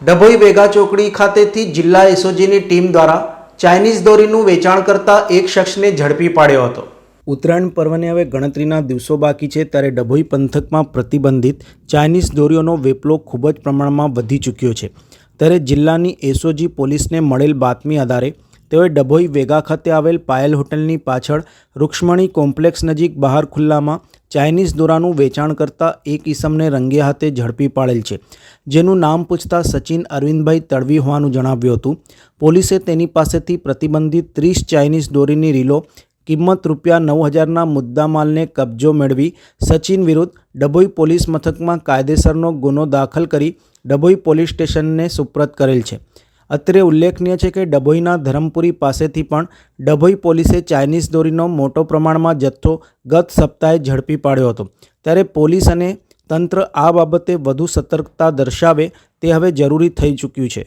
ડભોઈ વેગા ચોકડી ખાતેથી જિલ્લા એસઓજીની ટીમ દ્વારા ચાઇનીઝ દોરીનું વેચાણ કરતા એક શખ્સને ઝડપી પાડ્યો હતો। ઉત્તરાયણ પર્વને હવે ગણતરીના દિવસો બાકી છે ત્યારે ડભોઈ પંથકમાં પ્રતિબંધિત ચાઇનીઝ દોરીઓનો વેપલો ખૂબ જ પ્રમાણમાં વધી ચૂક્યો છે। ત્યારે જિલ્લાની એસઓજી પોલીસને મળેલ બાતમી આધારે તેઓએ ડભોઈ વેગા ખાતે આવેલ પાયલ હોટલની પાછળ રૂક્ષ્મણી કોમ્પ્લેક્સ નજીક બહાર ખુલ્લામાં ચાઇનીઝ દોરાનું વેચાણ કરતા એક ઈસમને રંગે હાથે ઝડપી પાડેલ છે, જેનું નામ પૂછતા સચિન અરવિંદભાઈ તડવી હોવાનું જણાવ્યું હતું। પોલીસે તેની પાસેથી પ્રતિબંધિત 30 ચાઇનીઝ દોરીની રીલો કિંમત ₹9,000ના મુદ્દામાલને કબજો મેળવી સચિન વિરુદ્ધ ડભોઈ પોલીસ મથકમાં કાયદેસરનો ગુનો દાખલ કરી ડભોઈ પોલીસ સ્ટેશનને સુપ્રત કરેલ છે। અત્રે ઉલ્લેખનીય છે કે ડભોઈના ધરમપુરી પાસેથી પણ ડભોઈ પોલીસે ચાઇનીઝ દોરીનો મોટો પ્રમાણમાં જથ્થો ગત સપ્તાહે ઝડપી પાડ્યો હતો। ત્યારે પોલીસ અને તંત્ર આ બાબતે વધુ સતર્કતા દર્શાવે તે હવે જરૂરી થઈ ચૂક્યું છે।